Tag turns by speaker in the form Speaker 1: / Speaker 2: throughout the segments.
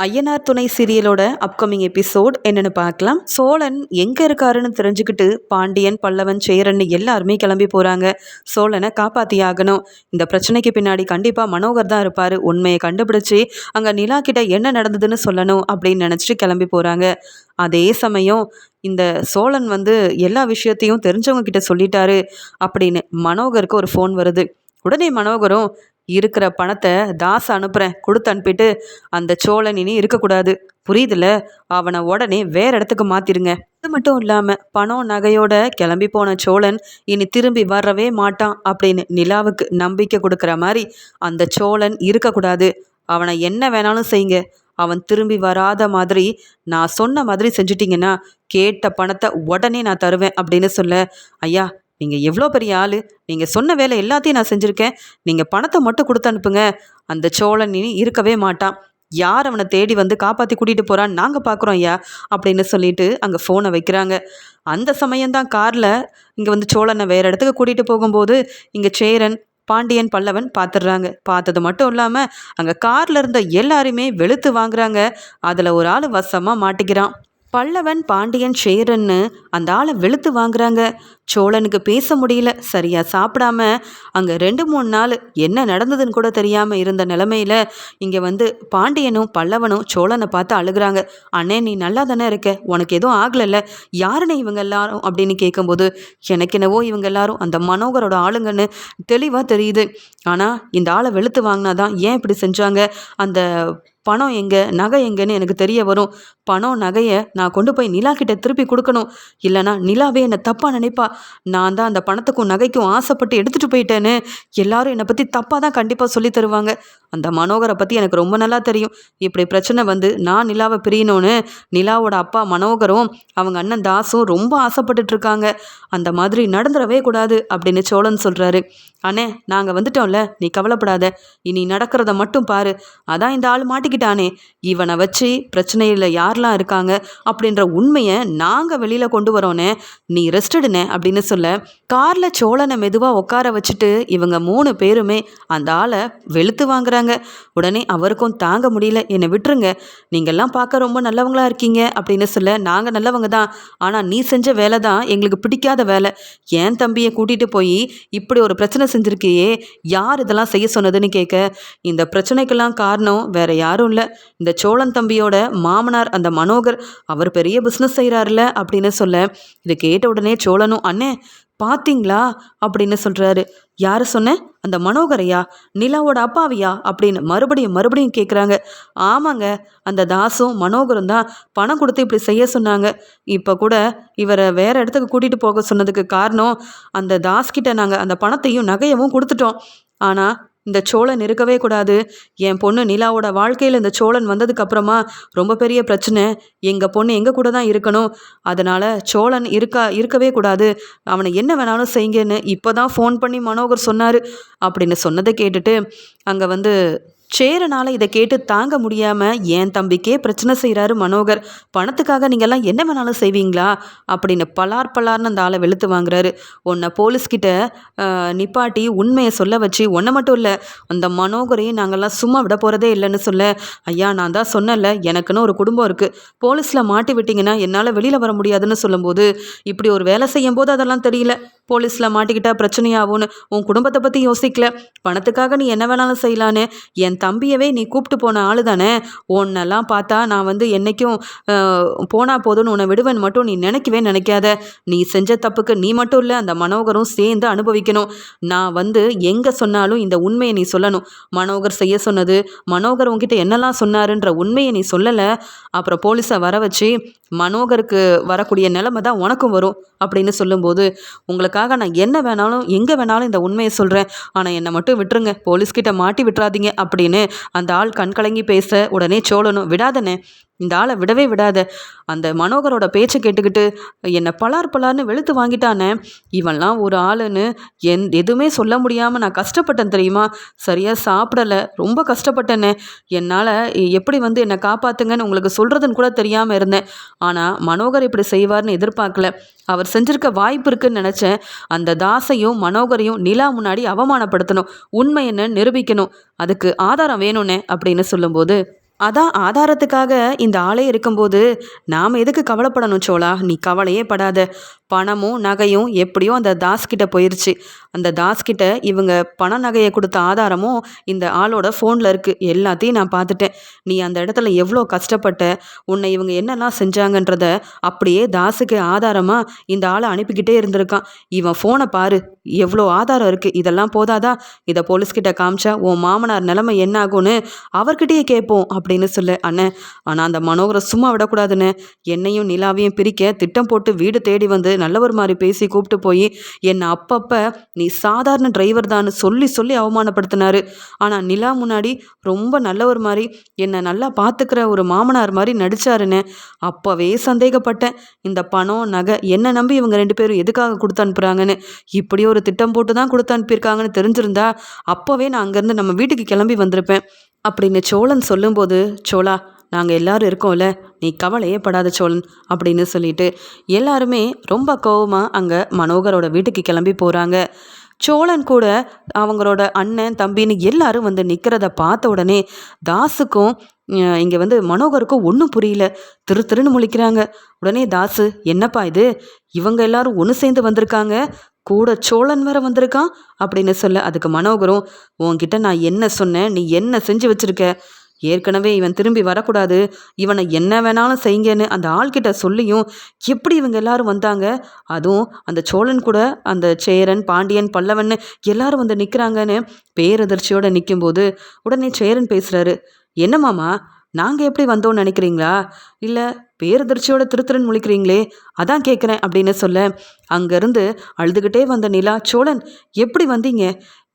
Speaker 1: ஐயனார் துணை சீரியலோட upcoming episode என்னன்னு பார்க்கலாம். சோழன் எங்க இருக்காருன்னு தெரிஞ்சுக்கிட்டு பாண்டியன், பல்லவன், சேரன் எல்லாருமே கிளம்பி போறாங்க. சோழனை காப்பாத்தி ஆகணும். இந்த பிரச்சனைக்கு பின்னாடி கண்டிப்பா மனோகர் தான் இருப்பாரு. உண்மையை கண்டுபிடிச்சு அங்க நிலா கிட்ட என்ன நடந்ததுன்னு சொல்லணும் அப்படின்னு நினைச்சிட்டு கிளம்பி போறாங்க. அதே சமயம் இந்த சோழன் எல்லா விஷயத்தையும் தெரிஞ்சவங்க கிட்ட சொல்லிட்டாரு அப்படின்னு மனோகருக்கு ஒரு ஃபோன் வருது. உடனே மனோகரும் இருக்கிற பணத்தை தாச அனுப்புகிறேன் கொடுத்து அனுப்பிட்டு அந்த சோழன் இனி இருக்கக்கூடாது, புரியுதுல, அவனை உடனே வேற இடத்துக்கு மாற்றிருங்க. அது மட்டும் இல்லாமல் பணம் நகையோட கிளம்பி போன சோழன் இனி திரும்பி வரவே மாட்டான் அப்படின்னு நிலாவுக்கு நம்பிக்கை கொடுக்குற மாதிரி அந்த சோழன் இருக்கக்கூடாது. அவனை என்ன வேணாலும் செய்யுங்க, அவன் திரும்பி வராத மாதிரி நான் சொன்ன மாதிரி செஞ்சிட்டிங்கன்னா கேட்ட பணத்தை உடனே நான் தருவேன் அப்படின்னு சொல்ல, ஐயா நீங்கள் எவ்வளோ பெரிய ஆள், நீங்கள் சொன்ன வேலை எல்லாத்தையும் நான் செஞ்சுருக்கேன், நீங்கள் பணத்தை மட்டும் கொடுத்து அனுப்புங்க, அந்த சோழன் இனி இருக்கவே மாட்டான், யார் அவனை தேடி காப்பாற்றி கூட்டிகிட்டு போகிறான்னு நாங்கள் பார்க்குறோம் ஐயா அப்படின்னு சொல்லிட்டு அங்கே ஃபோனை வைக்கிறாங்க. அந்த சமயம்தான் காரில் இங்கே சோழனை வேறு இடத்துக்கு கூட்டிகிட்டு போகும்போது இங்கே சேரன், பாண்டியன், பல்லவன் பார்த்துடுறாங்க. பார்த்தது மட்டும் இல்லாமல் அங்கே காரில் இருந்த எல்லாருமே வெளுத்து வாங்குறாங்க. அதில் ஒரு ஆள் வசமாக மாட்டிக்கிறான். பல்லவன், பாண்டியன், சேரன்னு அந்த ஆளை வெளுத்து வாங்குறாங்க. சோழனுக்கு பேச முடியல, சரியாக சாப்பிடாம அங்கே 2-3 நாள் என்ன நடந்ததுன்னு கூட தெரியாமல் இருந்த நிலமையில இங்கே பாண்டியனும் பல்லவனும் சோழனை பார்த்து அழுகிறாங்க. அண்ணே நீ நல்லா தானே இருக்க, உனக்கு எதுவும் ஆகலைல்ல, யாருன்னு இவங்க எல்லாரும் அப்படின்னு கேட்கும்போது எனக்கு என்னவோ இவங்க எல்லாரும் அந்த மனோகரோட ஆளுங்கன்னு தெளிவாக தெரியுது. ஆனால் இந்த ஆளை வெளுத்து வாங்கினாதான் ஏன் இப்படி செஞ்சாங்க, அந்த பணம் எங்கே, நகை எங்கேன்னு எனக்கு தெரிய வரும். பணம் நகையை நான் கொண்டு போய் நிலா கிட்ட திருப்பி கொடுக்கணும், இல்லைனா நிலாவே என்னை தப்பாக நினைப்பா. நான் தான் அந்த பணத்துக்கும் நகைக்கும் ஆசைப்பட்டு எடுத்துகிட்டு போயிட்டேன்னு எல்லாரும் என்னை பற்றி தப்பாக தான் கண்டிப்பாக சொல்லி தருவாங்க. அந்த மனோகரை பற்றி எனக்கு ரொம்ப நல்லா தெரியும். இப்படி பிரச்சனை நான் நிலாவை பிரியணும்னு நிலாவோட அப்பா மனோகரும் அவங்க அண்ணன் தாசும் ரொம்ப ஆசைப்பட்டுட்டு இருக்காங்க. அந்த மாதிரி நடந்துடவே கூடாது அப்படின்னு சோழன் சொல்கிறாரு. அண்ணே நாங்கள் வந்துட்டோம்ல, நீ கவலைப்படாத, இனி நடக்கிறத மட்டும் பாரு. அதான் இந்த ஆள் மாட்டிக்கிட்டானே, இவனை வச்சு பிரச்சனையில் யாரெல்லாம் இருக்காங்க அப்படின்ற உண்மையை நாங்கள் வெளியில் கொண்டு வரோன்னே, நீ ரெஸ்டடுனே அப்படின்னு சொல்ல, காரில் சோழனை மெதுவாக உட்கார வச்சுட்டு இவங்க 3 பேருமே அந்த ஆளை வெளுத்து வாங்குறாங்க. உடனே அவருக்கும் தாங்க முடியல, என்னை விட்டுருங்க, நீங்கள்லாம் பார்க்க ரொம்ப நல்லவங்களா இருக்கீங்க அப்படின்னு சொல்ல, நாங்கள் நல்லவங்க தான், ஆனால் நீ செஞ்ச வேலை தான் எங்களுக்கு பிடிக்காத வேலை. என் தம்பியை கூட்டிகிட்டு போய் இப்படி ஒரு பிரச்சனை செஞ்சுருக்கியே, யார் இதெல்லாம் செய்ய சொன்னதுன்னு கேட்க, இந்த பிரச்சனைக்கெல்லாம் காரணம் வேற யாரும் இல்லை, இந்த சோழன் தம்பியோட மாமனார் அந்த மனோகர், அவர் பெரிய பிஸ்னஸ் செய்கிறாருல அப்படின்னு சொல்ல, இதை கேட்ட உடனே சோழனும் அண்ணே பார்த்தீங்களா அப்படின்னு சொல்கிறாரு. யார் சொன்ன, அந்த மனோகரையா, நிலாவோட அப்பாவியா அப்படின்னு மறுபடியும் கேட்குறாங்க. ஆமாங்க, அந்த தாசும் மனோகரும் தான் பணம் கொடுத்து இப்படி செய்ய சொன்னாங்க. இப்போ கூட இவரை வேற இடத்துக்கு கூட்டிகிட்டு போக சொன்னதுக்கு காரணம் அந்த தாஸ்கிட்ட நாங்கள் அந்த பணத்தையும் நகையவும் கொடுத்துட்டோம். ஆனால் இந்த சோழன் இருக்கவே கூடாது, என் பொண்ணு நிலாவோட வாழ்க்கையில் இந்த சோழன் வந்ததுக்கு அப்புறமா ரொம்ப பெரிய பிரச்சனை, எங்கள் பொண்ணு எங்கள் கூட தான் இருக்கணும், அதனால் சோழன் இருக்கவே கூடாது, அவனை என்ன வேணாலும் செய்யுங்கன்னு இப்போ தான் ஃபோன் பண்ணி மனோகர் சொன்னார் அப்படின்னு சொன்னதை கேட்டுட்டு அங்கே சேரனால் இதை கேட்டு தாங்க முடியாமல் என் தம்பிக்கே பிரச்சனை செய்கிறாரு மனோகர், பணத்துக்காக நீங்கள்லாம் என்ன வேணாலும் செய்வீங்களா அப்படின்னு பலார்னு அந்த ஆளை வெளுத்து வாங்குறாரு. உன்னை போலீஸ்கிட்ட நிப்பாட்டி உண்மையை சொல்ல வச்சு ஒன்றை மட்டும் இல்லை அந்த மனோகரையும் நாங்கள்லாம் சும்மா விட போகிறதே இல்லைன்னு சொல்ல, ஐயா நான் தான் சொன்னல எனக்குன்னு ஒரு குடும்பம் இருக்குது, போலீஸில் மாட்டி விட்டிங்கன்னா என்னால் வெளியில் வர முடியாதுன்னு சொல்லும்போது, இப்படி ஒரு வேலை செய்யும் போது அதெல்லாம் தெரியல, போலீஸில் மாட்டிக்கிட்டா பிரச்சனையாகும்னு உன் குடும்பத்தை பற்றி யோசிக்கல, பணத்துக்காக நீ என்ன வேணாலும் செய்யலான்னு என் தம்பியவே நீ கூப்பிட்டு போன ஆளு தானே, உன்னெல்லாம் பார்த்தா நான் என்னைக்கும் போனால் போதும்னு உன்னை விடுவேன் மட்டும் நீ நினைக்காத, நீ செஞ்ச தப்புக்கு நீ மட்டும் இல்லை அந்த மனோகரும் சேர்ந்து அனுபவிக்கணும். நான் எங்கே சொன்னாலும் இந்த உண்மையை நீ சொல்லணும், மனோகர் செய்ய சொன்னது, மனோகர் உங்ககிட்ட என்னெல்லாம் சொன்னாருன்ற உண்மையை நீ சொல்லலை, அப்புறம் போலீஸை வர வச்சு மனோகருக்கு வரக்கூடிய நிலைமை தான் உனக்கும் வரும் அப்படின்னு சொல்லும்போது, உங்களுக்காக நான் என்ன வேணாலும் எங்கே வேணாலும் இந்த உண்மையை சொல்கிறேன், ஆனால் என்னை மட்டும் விட்டுருங்க, போலீஸ்கிட்ட மாட்டி விட்டுறாதீங்க அப்படின்னு அந்த ஆள் கண்கலங்கி பேச, உடனே சோழனும் விடாதனே, இந்த ஆளை விடவே விடாத, அந்த மனோகரோட பேச்சை கேட்டுக்கிட்டு என்னை பலார்னு வெளுத்து வாங்கிட்டானே, இவன்லாம் ஒரு ஆளுன்னு எதுவுமே சொல்ல முடியாமல் நான் கஷ்டப்பட்டேன் தெரியுமா, சரியாக சாப்பிடலை, ரொம்ப கஷ்டப்பட்டேனே, என்னால் எப்படி என்னை காப்பாற்றுங்கன்னு உங்களுக்கு சொல்கிறதுன்னு கூட தெரியாமல் இருந்தேன், ஆனால் மனோகர் இப்படி செய்வார்னு எதிர்பார்க்கல, அவர் செஞ்சிருக்க வாய்ப்பு இருக்குன்னு நினச்சேன், அந்த தாசையும் மனோகரையும் நிலா முன்னாடி அவமானப்படுத்தணும், உண்மை என்ன நிரூபிக்கணும், அதுக்கு ஆதாரம் வேணும்னே அப்படின்னு சொல்லும்போது, அதான் ஆதாரத்துக்காக இந்த ஆளே இருக்கும்போது நாம் எதுக்கு கவலைப்படணும் சோழா? நீ கவலையே படாத. பணமும் நகையும் எப்படியோ அந்த தாஸ்கிட்ட போயிருச்சு. அந்த தாஸ்கிட்ட இவங்க பண நகையை கொடுத்த ஆதாரமும் இந்த ஆளோட ஃபோனில் இருக்குது. எல்லாத்தையும் நான் பார்த்துட்டேன். நீ அந்த இடத்துல எவ்வளோ கஷ்டப்பட்ட, உன்னை இவங்க என்னெல்லாம் செஞ்சாங்கன்றத அப்படியே தாஸுக்கு ஆதாரமாக இந்த ஆளை அனுப்பிக்கிட்டே இருந்திருக்கான். இவன் ஃபோனை பாரு, எவ்வளோ ஆதாரம் இருக்குது. இதெல்லாம் போதாதா? இதை போலீஸ்கிட்ட காமிச்சா உன் மாமனார் நிலைமை என்ன ஆகும்னு அவர்கிட்டயே கேட்போம் அப்படின்னு சொல்லு அண்ணன். ஆனால் அந்த மனோகரை சும்மா விடக்கூடாதுன்னு என்னையும் நிலாவையும் பிரிக்க திட்டம் போட்டு வீடு தேடி வந்து நல்லவர் மாதிரி பேசி கூப்பிட்டு போய் என்னை அப்பப்போ நீ சாதாரண டிரைவர் தான் சொல்லி சொல்லி அவமானப்படுத்தினாரு. ஆனால் நிலா முன்னாடி ரொம்ப நல்லவர் மாதிரி என்னை நல்லா பார்த்துக்கிற ஒரு மாமனார் மாதிரி நடிச்சாருன்னு அப்போவே சந்தேகப்பட்டேன். இந்த பணம் நகை என்னை நம்பி இவங்க 2 பேரும் எதுக்காக கொடுத்து அனுப்புகிறாங்கன்னு, இப்படி ஒரு திட்டம் போட்டு தான் கொடுத்து அனுப்பியிருக்காங்கன்னு தெரிஞ்சிருந்தா அப்போவே நான் அங்கேருந்து நம்ம வீட்டுக்கு கிளம்பி வந்திருப்பேன் அப்படின்னு சோழன் சொல்லும்போது, சோழா நாங்கள் எல்லாரும் இருக்கோம்ல, நீ கவலையே படாத சோழன் அப்படின்னு சொல்லிட்டு எல்லாருமே ரொம்ப கோவமாக அங்கே மனோகரோட வீட்டுக்கு கிளம்பி போகிறாங்க. சோழன் கூட அவங்களோட அண்ணன் தம்பின்னு எல்லாரும் வந்து நிற்கிறத பார்த்த உடனே தாஸுக்கும் இங்கே வந்து மனோகருக்கும் ஒன்றும் புரியல. திருன்னு முழிக்கிறாங்க. உடனே தாஸு, என்னப்பா இது, இவங்க எல்லாரும் ஒன்று சேர்ந்து வந்திருக்காங்க, கூட சோழன் வேற வந்திருக்கான் அப்படின்னு சொல்ல, அதுக்கு மனோகரும், உன்கிட்ட நான் என்ன சொன்னேன், நீ என்ன செஞ்சு வச்சிருக்க, ஏற்கனவே இவன் திரும்பி வரக்கூடாது, இவனை என்ன வேணாலும் செய்யுங்கன்னு அந்த ஆள்கிட்ட சொல்லியும் எப்படி இவங்க எல்லாரும் வந்தாங்க, அதுவும் அந்த சோழன் கூட அந்த சேரன் பாண்டியன் பல்லவன் எல்லாரும் வந்து நிற்கிறாங்கன்னு பேரதிர்ச்சியோடு நிற்கும்போது உடனே சேரன் பேசுகிறாரு, என்ன மாமா நாங்கள் எப்படி வந்தோம்னு நினைக்கிறீங்களா, இல்லை பேரதிர்ச்சியோட திருத்திறன் முழிக்கிறீங்களே அதான் கேட்குறேன் அப்படின்னு சொல்ல, அங்கேருந்து அழுதுகிட்டே வந்த நிலா, சோழன் எப்படி வந்தீங்க,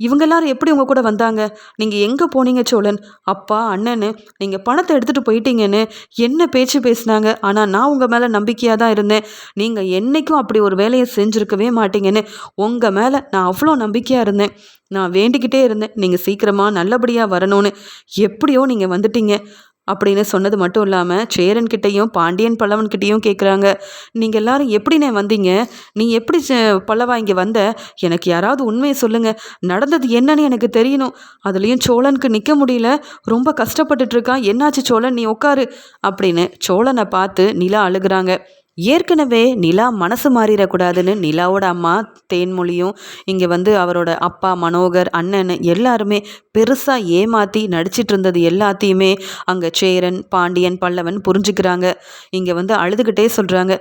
Speaker 1: இவங்க எல்லாரும் எப்படி உங்கள் கூட வந்தாங்க, நீங்கள் எங்கே போனீங்க சோழன், அப்பா அண்ணன்னு நீங்கள் பணத்தை எடுத்துகிட்டு போயிட்டீங்கன்னு என்ன பேச்சு பேசினாங்க, ஆனால் நான் உங்கள் மேலே நம்பிக்கையாக தான் இருந்தேன், நீங்கள் என்றைக்கும் அப்படி ஒரு வேலையை செஞ்சுருக்கவே மாட்டீங்கன்னு உங்கள் மேலே நான் அவ்வளோ நம்பிக்கையாக இருந்தேன், நான் வேண்டிக்கிட்டே இருந்தேன் நீங்கள் சீக்கிரமாக நல்லபடியாக வரணும்னு, எப்படியோ நீங்கள் வந்துட்டீங்க அப்படின்னு சொன்னது மட்டும் இல்லாமல் சேரன்கிட்டையும் பாண்டியன் பல்லவன்கிட்டையும் கேட்குறாங்க, நீங்கள் எல்லாரும் எப்படிண்ணே வந்தீங்க, நீ எப்படி பல்லவா இங்கே வந்த, எனக்கு யாராவது உண்மையை சொல்லுங்கள், நடந்தது என்னன்னு எனக்கு தெரியணும், அதுலேயும் சோழனுக்கு நிற்க முடியல, ரொம்ப கஷ்டப்பட்டுட்ருக்கான், என்னாச்சு சோழன் நீ உட்காரு அப்படின்னு சோழனை பார்த்து நிலா அழுகிறாங்க. ஏற்கனவே நிலா மனசு மாறிடக்கூடாதுன்னு நிலாவோட அம்மா தேன்மொழியும் இங்கே வந்து அவரோட அப்பா மனோகர் அண்ணன் எல்லாருமே பெருசாக ஏமாற்றி நடிச்சிட்டு இருந்தது எல்லாத்தையுமே அங்கே சேரன் பாண்டியன் பல்லவன் புரிஞ்சுக்கிறாங்க. இங்கே வந்து அழுதுகிட்டே சொல்கிறாங்க,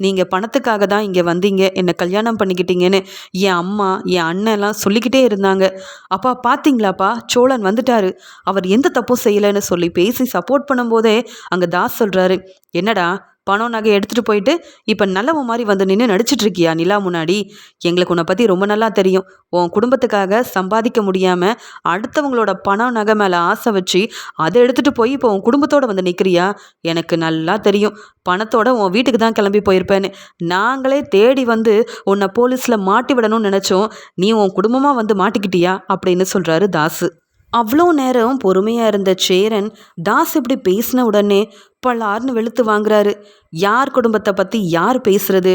Speaker 1: நீங்கள் பணத்துக்காக தான் இங்கே வந்தீங்க, என்னை கல்யாணம் பண்ணிக்கிட்டீங்கன்னு என் அம்மா என் அண்ணெல்லாம் சொல்லிக்கிட்டே இருந்தாங்க, அப்பா பார்த்தீங்களாப்பா சோழன் வந்துட்டாரு, அவர் எந்த தப்பும் செய்யலைன்னு சொல்லி பேசி சப்போர்ட் பண்ணும்போதே அங்கே தாஸ் சொல்கிறாரு, என்னடா பணம் நகை எடுத்துகிட்டு போயிட்டு இப்போ நல்லவ மாதிரி வந்து நின்று நடிச்சிட்ருக்கியா நிலா முன்னாடி, எங்களுக்கு உன்னை பற்றி ரொம்ப நல்லா தெரியும், உன் குடும்பத்துக்காக சம்பாதிக்க முடியாமல் அடுத்தவங்களோட பணம் நகை மேலே ஆசை வச்சு அதை எடுத்துகிட்டு போய் இப்போ உன் குடும்பத்தோடு வந்து நிற்கிறியா, எனக்கு நல்லா தெரியும், பணத்தோட உன் வீட்டுக்கு தான் கிளம்பி போயிருப்பேன்னு, நாங்களே தேடி வந்து உன்னை போலீஸில் மாட்டி விடணும்னு நினச்சோம், நீ உன் குடும்பமாக வந்து மாட்டிக்கிட்டியா அப்படின்னு சொல்கிறாரு தாஸு. அவ்வளோ நேரம் பொறுமையாக இருந்த சேரன் தாஸ் இப்படி பேசின உடனே பல்லார்னு வெளுத்து வாங்குறாரு. யார் குடும்பத்தை பற்றி யார் பேசுறது,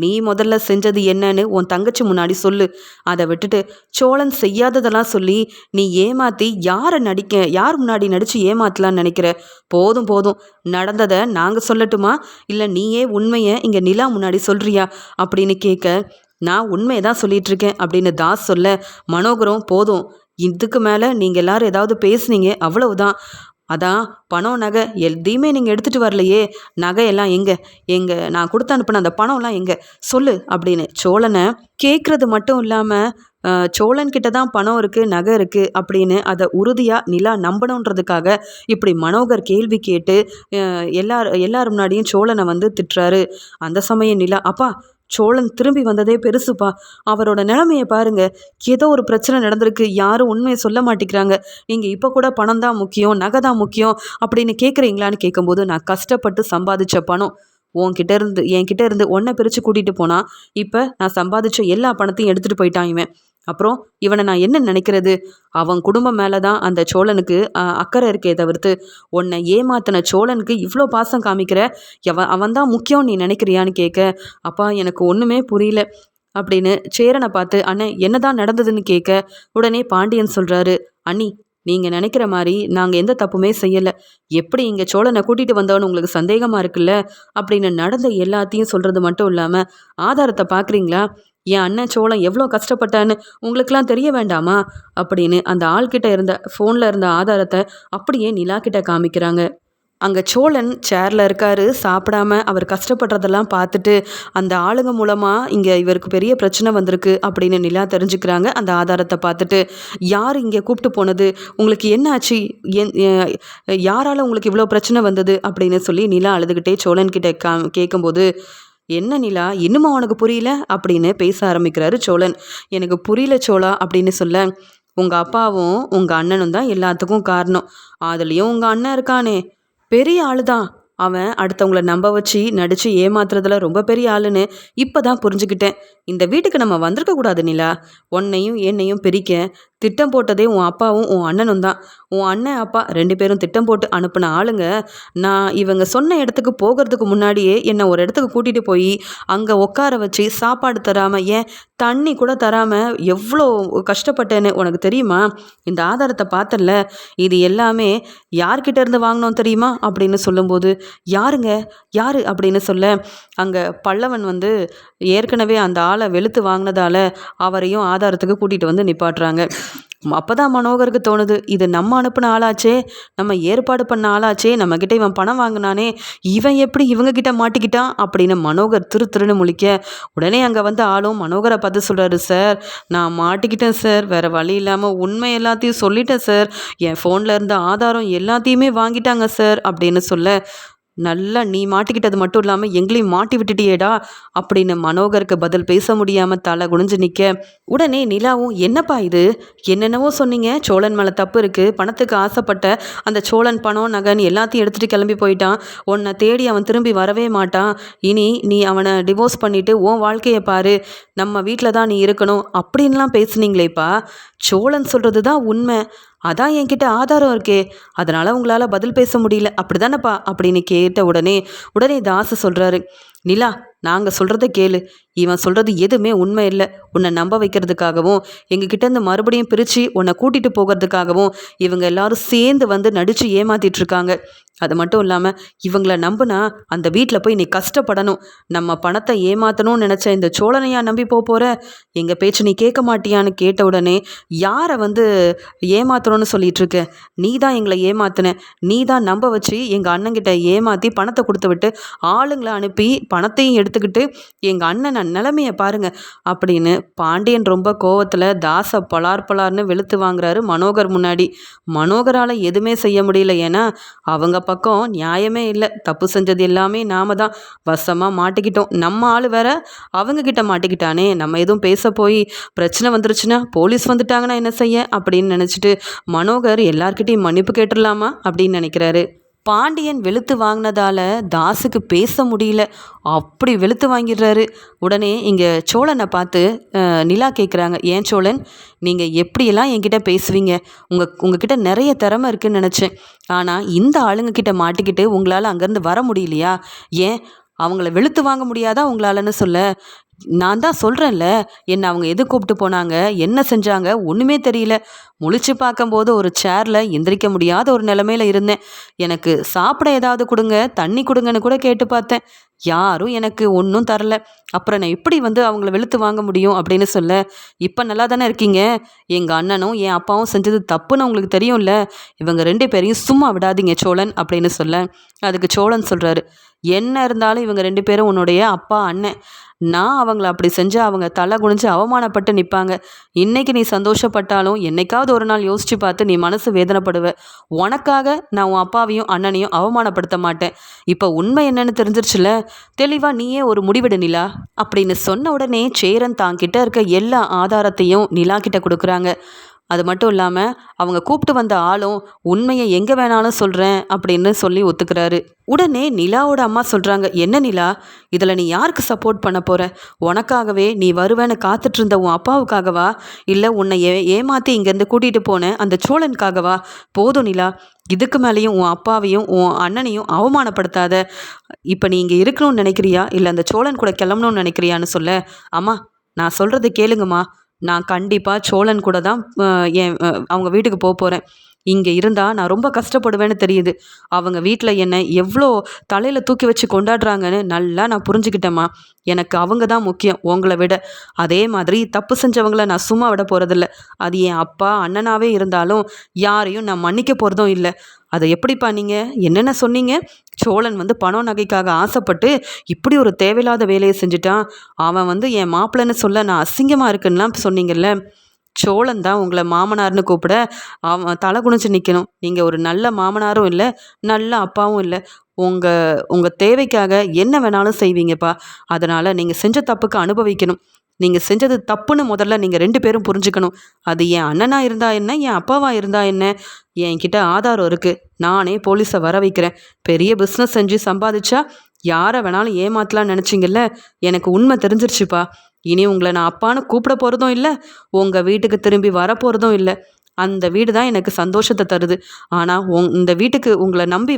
Speaker 1: நீ முதல்ல செஞ்சது என்னன்னு உன் தங்கச்சி முன்னாடி சொல்லு, அதை விட்டுட்டு சோழன் செய்யாததெல்லாம் சொல்லி நீ ஏமாற்றி யார் முன்னாடி நடித்து ஏமாத்தலான்னு நினைக்கிற, போதும் போதும், நடந்ததை நாங்கள் சொல்லட்டுமா, இல்லை நீயே உண்மையை இங்கே நிலா முன்னாடி சொல்கிறியா அப்படின்னு கேட்க, நான் உண்மையை தான் சொல்லிட்டு இருக்கேன் அப்படின்னு தாஸ் சொல்ல, மனோகரம் போதும், இதுக்கு மேலே நீங்கள் எல்லோரும் ஏதாவது பேசுனீங்க அவ்வளவுதான், அதான் பணம் நகை எதையுமே நீங்கள் எடுத்துகிட்டு வரலையே, நகையெல்லாம் எங்கே நான் கொடுத்து அனுப்பின அந்த பணம்லாம் எங்கே சொல்லு அப்படின்னு சோழனை கேட்குறது மட்டும் இல்லாமல் சோழன்கிட்ட தான் பணம் இருக்குது நகை இருக்குது அப்படின்னு அதை உறுதியாக நிலா நம்பணுன்றதுக்காக இப்படி மனோகர் கேள்வி கேட்டு எல்லார் முன்னாடியும் சோழனை வந்து திட்டுறாரு. அந்த சமயம் நிலா, அப்பா சோழன் திரும்பி வந்ததே பெருசுப்பா, அவரோட நிலைமையை பாருங்க, ஏதோ ஒரு பிரச்சனை நடந்திருக்கு, யாரும் உண்மையை சொல்ல மாட்டேங்கிறாங்க, நீங்கள் இப்போ கூட பணம் தான் முக்கியம் நகை தான் முக்கியம் அப்படின்னு கேட்குறீங்களான்னு கேட்கும்போது, நான் கஷ்டப்பட்டு சம்பாதிச்ச பணம் என்கிட்ட இருந்து ஒன்றை பிரித்து கூட்டிகிட்டு போனால் இப்போ நான் சம்பாதிச்ச எல்லா பணத்தையும் எடுத்துகிட்டு போயிட்டான் இவன், அப்புறம் இவனை நான் என்ன நினைக்கிறது, அவன் குடும்பம் மேலே தான் அந்த சோழனுக்கு அக்கறை இருக்கே தவிர்த்து உன்னை ஏமாத்தின சோழனுக்கு இவ்வளோ பாசம் காமிக்கிற, அவன் தான் முக்கியம் நீ நினைக்கிறியான்னு கேட்க, அப்பா எனக்கு ஒன்றுமே புரியல அப்படின்னு சேரனை பார்த்து, அண்ணே என்னதான் நடந்ததுன்னு கேட்க, உடனே பாண்டியன் சொல்கிறாரு, அண்ணி நீங்கள் நினைக்கிற மாதிரி நாங்கள் எந்த தப்புமே செய்யலை. எப்படி இங்கே சோழனை கூட்டிகிட்டு வந்தோன்னு உங்களுக்கு சந்தேகமாக இருக்குல்ல அப்படின்னு நடந்த எல்லாத்தையும் சொல்கிறது மட்டும் இல்லாமல் ஆதாரத்தை பார்க்குறீங்களா, என் அண்ணன் சோழன் எவ்வளோ கஷ்டப்பட்டான்னு உங்களுக்கெல்லாம் தெரிய வேண்டாமா அப்படின்னு அந்த ஆள்கிட்ட இருந்த ஃபோனில் இருந்த ஆதாரத்தை அப்படியே நிலா கிட்ட காமிக்கிறாங்க. அங்கே சோழன் சேரில் இருக்காரு, சாப்பிடாம அவர் கஷ்டப்படுறதெல்லாம் பார்த்துட்டு அந்த ஆளுங்க மூலமாக இங்கே இவருக்கு பெரிய பிரச்சனை வந்திருக்கு அப்படின்னு நிலா தெரிஞ்சுக்கிறாங்க. அந்த ஆதாரத்தை பார்த்துட்டு, யார் இங்கே கூப்பிட்டு போனது, உங்களுக்கு என்ன ஆச்சு, யாரால் உங்களுக்கு இவ்வளோ பிரச்சனை வந்தது அப்படின்னு சொல்லி நிலா அழுதுகிட்டே சோழன்கிட்ட கேட்கும்போது, என்ன நிலா இன்னுமா உனக்கு புரியல அப்படின்னு பேச ஆரம்பிக்கிறாரு சோழன். எனக்கு புரியல சோழா அப்படின்னு சொல்ல, உங்கள் அப்பாவும் உங்கள் அண்ணனும் தான் எல்லாத்துக்கும் காரணம். அதுலேயும் உங்கள் அண்ணன் இருக்கானே பெரிய ஆளு தான். அவன் அடுத்தவங்கள நம்ப வச்சு நடித்து ஏமாத்துறதுல ரொம்ப பெரிய ஆளுன்னு இப்போ தான் புரிஞ்சுக்கிட்டேன். இந்த வீட்டுக்கு நம்ம வந்திருக்க கூடாது நிலா. உன்னையும் என்னையும் பிரிக்க திட்டம் போட்டதே உன் அப்பாவும் உன் அண்ணனும் தான். உன் அண்ணன் அப்பா 2 பேரும் திட்டம் போட்டு அனுப்பின ஆளுங்க. நான் இவங்க சொன்ன இடத்துக்கு போகிறதுக்கு முன்னாடியே என்னை ஒரு இடத்துக்கு கூட்டிகிட்டு போய் அங்கே உட்கார வச்சு சாப்பாடு தராமல், ஏன் தண்ணி கூட தராமல் எவ்வளோ கஷ்டப்பட்டேன்னு உனக்கு தெரியுமா? இந்த ஆதாரத்தை பார்த்தல, இது எல்லாமே யார்கிட்ட இருந்து வாங்கினோம் தெரியுமா அப்படின்னு சொல்லும்போது, யாருங்க யாரு அப்படின்னு சொல்ல, அங்கே பல்லவன் ஏற்கனவே அந்த ஆளை வெளுத்து வாங்கினதால அவரையும் ஆதாரத்துக்கு கூட்டிகிட்டு வந்து நிப்பாட்டுறாங்க. அப்போ தான் மனோகருக்கு தோணுது, இது நம்ம அனுப்பின ஆளாச்சே, நம்ம ஏற்பாடு பண்ண ஆளாச்சே, நம்மக்கிட்ட இவன் பணம் வாங்கினானே, இவன் எப்படி இவங்கக்கிட்ட மாட்டிக்கிட்டான் அப்படின்னு மனோகர் திருன்னு முழிக்க, உடனே அங்கே வந்து ஆளும் மனோகரை பார்த்து சொல்கிறாரு, சார் நான் மாட்டிக்கிட்டேன் சார், வேறு வழி இல்லாமல் உண்மை எல்லாத்தையும் சொல்லிட்டேன் சார், என் ஃபோனில் இருந்த ஆதாரம் எல்லாத்தையுமே வாங்கிட்டாங்க சார் அப்படின்னு சொல்ல, நல்லா நீ மாட்டிக்கிட்டது மட்டும் இல்லாமல் எங்களையும் மாட்டி விட்டுட்டியேடா அப்படின்னு மனோகருக்கு பதில் பேச முடியாமல் தலை குனிஞ்சு நிற்க, உடனே நிலாவும் என்னப்பா இது, என்னென்னவோ சொன்னீங்க, சோழன் மேலே தப்பு இருக்குது, பணத்துக்கு ஆசைப்பட்ட அந்த சோழன் பணம் நகன் எல்லாத்தையும் எடுத்துகிட்டு கிளம்பி போயிட்டான், உன்னை தேடி அவன் திரும்பி வரவே மாட்டான், இனி நீ அவனை டிவோர்ஸ் பண்ணிவிட்டு உன் வாழ்க்கையை பாரு, நம்ம வீட்டில் தான் நீ இருக்கணும் அப்படின்லாம் பேசுனீங்களேப்பா, சோழன் சொல்கிறது தான் உண்மை, அதான் என்கிட்ட ஆதாரம் இருக்கே, அதனால் உங்களால் பதில் பேச முடியல அப்படி தானேப்பா அப்படின்னு கேட்ட உடனே தாசு சொல்கிறாரு, நிலா நாங்கள் சொல்கிறத கேளு, இவன் சொல்கிறது எதுவுமே உண்மை இல்லை, உன்னை நம்ப வைக்கிறதுக்காகவும் எங்ககிட்டேருந்து மறுபடியும் பிரித்து உன்னை கூட்டிகிட்டு போகிறதுக்காகவும் இவங்க எல்லாரும் சேர்ந்து நடித்து ஏமாற்றிட்டுருக்காங்க. அது மட்டும் இல்லாமல் இவங்கள நம்புனா அந்த வீட்டில் போய் நீ கஷ்டப்படணும், நம்ம பணத்தை ஏமாற்றணும்னு நினச்ச இந்த சோழனையா நம்பி போகிற, எங்கள் பேச்சு நீ கேட்க மாட்டியான்னு கேட்ட உடனே, யாரை ஏமாற்றணும்னு சொல்லிகிட்ருக்க, நீ தான் எங்களை ஏமாத்தின, நீ தான் நம்ப வச்சு எங்கள் அண்ணங்கிட்ட ஏமாற்றி பணத்தை கொடுத்து விட்டு ஆளுங்களை அனுப்பி பணத்தையும் எடுத்துக்கிட்டு எங்கள் அண்ணன் நிலைமையை பாருங்க அப்படின்னு பாண்டியன் ரொம்ப கோவத்தில் தாசை பலார்னு வெளுத்து வாங்குறாரு மனோகர் முன்னாடி. மனோகரால் எதுவுமே செய்ய முடியல, ஏன்னா அவங்க பக்கம் நியாயமே இல்லை, தப்பு செஞ்சது எல்லாமே நாம தான், வசமாக மாட்டிக்கிட்டோம், நம்ம ஆள் வேற அவங்க கிட்ட மாட்டிக்கிட்டானே, நம்ம எதுவும் பேச போய் பிரச்சனை வந்துருச்சுன்னா போலீஸ் வந்துட்டாங்கன்னா என்ன செய்ய அப்படின்னு நினச்சிட்டு மனோகர் எல்லார்கிட்டையும் மன்னிப்பு கேட்டுடலாமா அப்படின்னு நினைக்கிறாரு. பாண்டியன் வெளுத்து வாங்கினதால தாஸுக்கு பேச முடியல, அப்படி வெளுத்து வாங்கிடுறாரு. உடனே இங்கே சோழனை பார்த்து நிலா கேட்குறாங்க, ஏன் சோழன் நீங்கள் எப்படியெல்லாம் என்கிட்ட பேசுவீங்க, உங்ககிட்ட நிறைய திறமை இருக்குதுன்னு நினச்சேன், ஆனால் இந்த ஆளுங்கக்கிட்ட மாட்டிக்கிட்டு உங்களால் அங்கேருந்து வர முடியலையா, ஏன் அவங்கள வெளுத்து வாங்க முடியாதா உங்களாலன்னு சொல்ல, நான் தான் சொல்கிறேன்ல, என்னை அவங்க எது கூப்பிட்டு போனாங்க, என்ன செஞ்சாங்க ஒன்றுமே தெரியல, முழிச்சு பார்க்கும்போது ஒரு சேரில் எந்திரிக்க முடியாத ஒரு நிலமையில இருந்தேன், எனக்கு சாப்பிட ஏதாவது கொடுங்க, தண்ணி கொடுங்கன்னு கூட கேட்டு பார்த்தேன், யாரும் எனக்கு ஒன்றும் தரல, அப்புறம் நான் எப்படி அவங்கள வெளுத்து வாங்க முடியும் அப்படின்னு சொல்ல, இப்போ நல்லா தானே இருக்கீங்க, எங்கள் அண்ணனும் என் அப்பாவும் செஞ்சது தப்புன்னு உங்களுக்கு தெரியும்ல, இவங்க 2 பேரையும் சும்மா விடாதீங்க சோழன் அப்படின்னு சொல்ல, அதுக்கு சோழன் சொல்கிறாரு, என்ன இருந்தாலும் இவங்க 2 பேரும் உன்னுடைய அப்பா அண்ணன், நான் அவங்கள அப்படி செஞ்சு அவங்க தலை குனிஞ்சு அவமானப்பட்டு நிற்பாங்க, இன்றைக்கி நீ சந்தோஷப்பட்டாலும் என்னைக்காவது ஒரு நாள் யோசித்து பார்த்து நீ மனசு வேதனைப்படுவ, உனக்காக நான் உன் அப்பாவையும் அண்ணனையும் அவமானப்படுத்த மாட்டேன், இப்போ உண்மை என்னன்னு தெரிஞ்சிருச்சுல, தெளிவாக நீயே ஒரு முடிவெடு நிலா அப்படின்னு சொன்ன உடனே சேரன் தாங்கிட்ட இருக்க எல்லா ஆதாரத்தையும் நிலா கிட்ட கொடுக்குறாங்க. அது மட்டும் இல்லாமல் அவங்க கூப்பிட்டு வந்த ஆளும் உண்மையை எங்கே வேணாலும் சொல்கிறேன் அப்படின்னு சொல்லி ஒத்துக்கிறாரு. உடனே நிலாவோட அம்மா சொல்கிறாங்க, என்ன நிலா இதில் நீ யாருக்கு சப்போர்ட் பண்ண போகிற, உனக்காகவே நீ வருவேன்னு காத்துட்டு இருந்த உன் அப்பாவுக்காகவா, இல்லை உன்னை ஏமாற்றி இங்கேருந்து கூட்டிகிட்டு போனேன் அந்த சோழனுக்காகவா, போதும் நிலா, இதுக்கு மேலேயும் உன் அப்பாவையும் உன் அண்ணனையும் அவமானப்படுத்தாத, இப்போ நீ இங்கே இருக்கணும்னு நினைக்கிறியா இல்லை அந்த சோழன் கூட கிளம்பணும்னு நினைக்கிறியான்னு சொல்ல, அம்மா நான் சொல்கிறது கேளுங்கம்மா, நான் கண்டிப்பாக சோழன் கூட தான் அவங்க வீட்டுக்கு போகிறேன், இங்கே இருந்தால் நான் ரொம்ப கஷ்டப்படுவேன்னு தெரியுது. அவங்க வீட்டில் என்னை எவ்வளோ தலையில் தூக்கி வச்சு கொண்டாடுறாங்கன்னு நல்லா நான் புரிஞ்சுக்கிட்டேம்மா. எனக்கு அவங்க தான் முக்கியம் உங்களை விட. அதே மாதிரி தப்பு செஞ்சவங்கள நான் சும்மா விட போகிறதில்ல. அது என் அப்பா அண்ணனாவே இருந்தாலும் யாரையும் நான் மன்னிக்க போகிறதும் இல்லை. அதை எப்படிப்பா நீங்கள் என்னென்ன சொன்னீங்க? சோழன் பணம் நகைக்காக ஆசைப்பட்டு இப்படி ஒரு தேவையில்லாத வேலையை செஞ்சுட்டான். அவன் என் மாப்பிள்ளைன்னு சொல்ல நான் அசிங்கமாக இருக்குன்னுலாம் சொன்னீங்கல்ல. சோழன் தான் உங்களை மாமனார்னு கூப்பிட அவன் தலை குனிஞ்சு நிற்கணும். நீங்கள் ஒரு நல்ல மாமனாரும் இல்லை, நல்ல அப்பாவும் இல்லை. உங்கள் தேவைக்காக என்ன வேணாலும் செய்வீங்கப்பா. அதனால் நீங்கள் செஞ்ச தப்புக்கு அனுபவிக்கணும். நீங்கள் செஞ்சது தப்புன்னு முதல்ல நீங்கள் 2 பேரும் புரிஞ்சுக்கணும். அது என் அண்ணனா இருந்தா என்ன, என் அப்பாவா இருந்தா என்ன? என்கிட்ட ஆதாரம் இருக்குது. நானே போலீஸை வர வைக்கிறேன். பெரிய பிஸ்னஸ் செஞ்சு சம்பாதிச்சா யாரை வேணாலும் ஏமாத்தலாம்னு நினச்சிங்கல்ல. எனக்கு உண்மை தெரிஞ்சிருச்சுப்பா. இனி உங்களை நான் அப்பான்னு கூப்பிட போகிறதும் இல்லை, உங்கள் வீட்டுக்கு திரும்பி வரப்போகிறதும் இல்லை. அந்த வீடு தான் எனக்கு சந்தோஷத்தை தருது. ஆனால் இந்த வீட்டுக்கு உங்களை நம்பி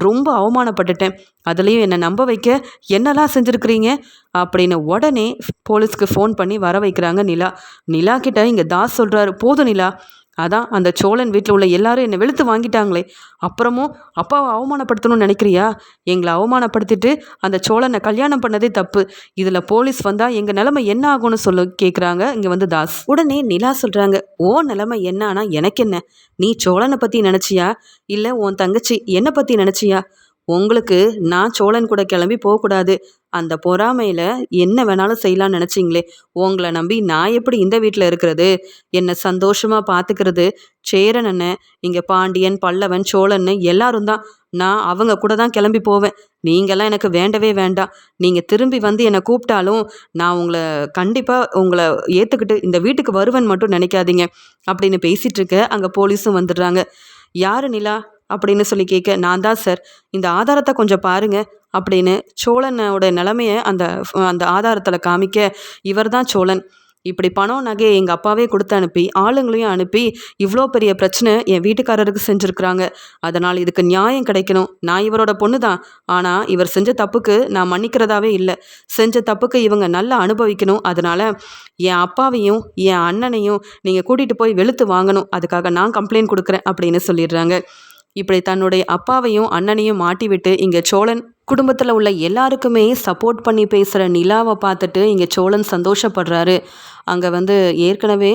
Speaker 1: ரொம்ப அவமானப்பட்டுட்டேன். அதுலேயும் என்னை நம்ப வைக்க என்னெல்லாம் செஞ்சுருக்கிறீங்க அப்படின்னு உடனே போலீஸ்க்கு ஃபோன் பண்ணி வர வைக்கிறாங்க நிலா. நிலா கிட்ட இங்கே தாஸ் சொல்கிறாரு, போதும் நிலா, அதான் அந்த சோழன் வீட்டில் உள்ள எல்லாரும் என்னை வெளுத்து வாங்கிட்டாங்களே, அப்புறமும் அப்பாவை அவமானப்படுத்தணும்னு நினைக்கிறியா? எங்களை அவமானப்படுத்திட்டு அந்த சோழனை கல்யாணம் பண்ணதே தப்பு. இதில் போலீஸ் வந்தால் எங்கள் நிலைமை என்ன ஆகும்னு கேட்குறாங்க இங்கே தாஸ். உடனே நிலா சொல்கிறாங்க, ஓ நிலைமை என்ன ஆனால் எனக்கு என்ன? நீ சோழனை பற்றி நினச்சியா இல்லை உன் தங்கச்சி என்னை பற்றி நினச்சியா? உங்களுக்கு நான் சோழன் கூட கிளம்பி போகக்கூடாது. அந்த பொறாமையில் என்ன வேணாலும் செய்யலான்னு நினச்சிங்களே. உங்களை நம்பி நான் எப்படி இந்த வீட்டில் இருக்கிறது? என்னை சந்தோஷமாக பார்த்துக்கிறது சேரன் அண்ணன், இங்கே பாண்டியன் பல்லவன் சோழன்னு எல்லாரும் தான். நான் அவங்க கூட தான் கிளம்பி போவேன். நீங்கள்லாம் எனக்கு வேண்டவே வேண்டாம். நீங்கள் திரும்பி என்னை கூப்பிட்டாலும் நான் உங்களை கண்டிப்பாக உங்களை ஏற்றுக்கிட்டு இந்த வீட்டுக்கு வருவேன்னு மட்டும் நினைக்காதீங்க அப்படின்னு பேசிகிட்டு இருக்க அங்கே போலீஸும் வந்துடுறாங்க. யார் நிலா அப்படின்னு கேட்க, நான் தான் சார், இந்த ஆதாரத்தை கொஞ்சம் பாருங்க அப்படின்னு சோழனோட நிலைமையை அந்த அந்த ஆதாரத்தில் காமிக்க, இவர் தான் சோழன். இப்படி பணம் நகையை எங்கள் அப்பாவே கொடுத்து அனுப்பி ஆளுங்களையும் அனுப்பி இவ்வளோ பெரிய பிரச்சனை என் வீட்டுக்காரருக்கு செஞ்சுருக்குறாங்க. அதனால் இதுக்கு நியாயம் கிடைக்கணும். நான் இவரோட பொண்ணு தான், ஆனால் இவர் செஞ்ச தப்புக்கு நான் மன்னிக்கிறதாவே இல்லை. செஞ்ச தப்புக்கு இவங்க நல்லா அனுபவிக்கணும். அதனால் என் அப்பாவையும் என் அண்ணனையும் நீங்கள் கூட்டிகிட்டு போய் வெளுத்து வாங்கணும். அதுக்காக நான் கம்ப்ளைண்ட் கொடுக்குறேன் அப்படின்னு சொல்லிடுறாங்க. இப்படி தன்னுடைய அப்பாவையும் அண்ணனையும் மாட்டி விட்டு இங்கே சோழன் குடும்பத்தில் உள்ள எல்லாருக்குமே சப்போர்ட் பண்ணி பேசுகிற நிலாவை பார்த்துட்டு இங்கே சோழன் சந்தோஷப்படுறாரு. அங்கே ஏற்கனவே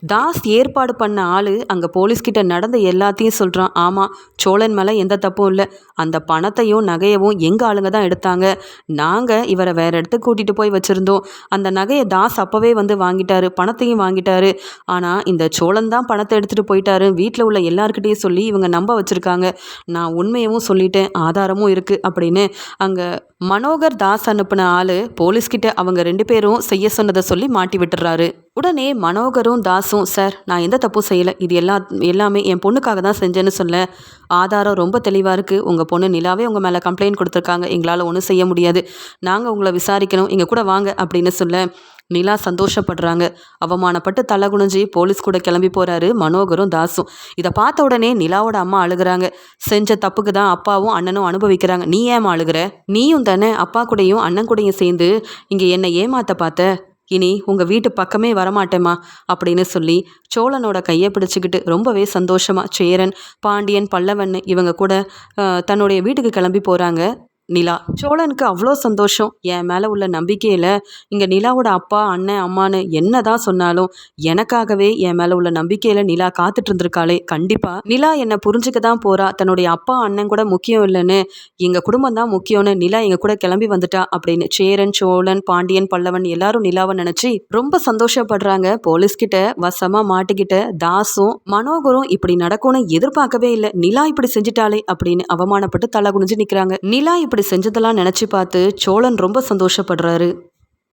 Speaker 1: தாஸ் ஏற்பாடு பண்ண ஆள் அங்கே போலீஸ்கிட்ட நடந்த எல்லாத்தையும் சொல்கிறான். ஆமாம், சோழன் மேலே எந்த தப்பும் இல்லை. அந்த பணத்தையும் நகையவும் எங்கள் ஆளுங்க தான் எடுத்தாங்க. நாங்கள் இவரை வேறு இடத்துக்கு கூட்டிகிட்டு போய் வச்சுருந்தோம். அந்த நகையை தாஸ் அப்போவே வாங்கிட்டாரு, பணத்தையும் வாங்கிட்டாரு. ஆனால் இந்த சோழன் தான் பணத்தை எடுத்துகிட்டு போயிட்டாரு. வீட்டில் உள்ள எல்லாருக்கிட்டையும் சொல்லி இவங்க நம்ப வச்சுருக்காங்க. நான் உண்மையவும் சொல்லிட்டேன், ஆதாரமும் இருக்குது அப்படின்னு அங்கே மனோகர் தாஸ் அனுப்பின ஆள் போலீஸ்கிட்ட அவங்க 2 பேரும் செய்ய சொன்னதை சொல்லி மாட்டி விட்டுறாரு. உடனே மனோகரும் தாஸும், சார் நான் எந்த தப்பும் செய்யலை, இது எல்லாமே என் பொண்ணுக்காக தான் செஞ்சேன்னு சொல்ல, ஆதாரம் ரொம்ப தெளிவாக இருக்குது. உங்கள் பொண்ணு நிலாவே உங்கள் மேலே கம்ப்ளைண்ட் கொடுத்துருக்காங்க. எங்களால் ஒன்றும் செய்ய முடியாது. நாங்கள் உங்களை விசாரிக்கணும், எங்கள் கூட வாங்க அப்படின்னு சொல்ல நிலா சந்தோஷப்படுறாங்க. அவமானப்பட்டு தலை குனிஞ்சு போலீஸ் கூட கிளம்பி போகிறாரு மனோகரும் தாஸும். இதை பார்த்த உடனே நிலாவோட அம்மா அழுகிறாங்க. செஞ்ச தப்புக்கு தான் அப்பாவும் அண்ணனும் அனுபவிக்கிறாங்க. நீ ஏமா அழுகிற? நீயும் தானே அப்பா கூடயும் அண்ணன் கூடயும் சேர்ந்து இங்கே என்னை ஏமாத்த பார்த்த. இனி உங்கள் வீட்டு பக்கமே வரமாட்டேம்மா அப்படின்னு சொல்லி சோழனோட கையை பிடிச்சிக்கிட்டு ரொம்பவே சந்தோஷமாக சேரன் பாண்டியன் பல்லவன் இவங்க கூட தன்னுடைய வீட்டுக்கு கிளம்பி போகிறாங்க நிலா. சோழனுக்கு அவ்வளோ சந்தோஷம். என் மேலே உள்ள நம்பிக்கையில் இங்கே நிலாவோட அப்பா அண்ணன் அம்மானு என்ன தான் சொன்னாலும் எனக்காகவே என் மேலே உள்ள நம்பிக்கையில் நிலா காத்துட்டு இருந்திருக்காளே. கண்டிப்பாக நிலா என்னை புரிஞ்சுக்க தான் போகிறா. தன்னுடைய அப்பா அண்ணன் கூட முக்கியம் இல்லைன்னு, எங்கள் குடும்பம் தான் முக்கியம்னு நிலா எங்கள் கூட கிளம்பி வந்துட்டா அப்படின்னு சேரன் சோழன் பாண்டியன் பல்லவன் எல்லாரும் நிலாவை நினச்சி ரொம்ப சந்தோஷப்படுறாங்க. போலீஸ்கிட்ட வசமாக மாட்டிக்கிட்ட தாஸும் மனோகரும் இப்படி நடக்கும்னு எதிர்பார்க்கவே இல்லை. நிலா இப்படி செஞ்சிட்டாலே அப்படின்னு அவமானப்பட்டு தலை குனிஞ்சு நிற்கிறாங்க. நிலா இப்படி செஞ்சதெல்லாம் நினச்சி பார்த்து சோழன் ரொம்ப சந்தோஷப்படுறாரு.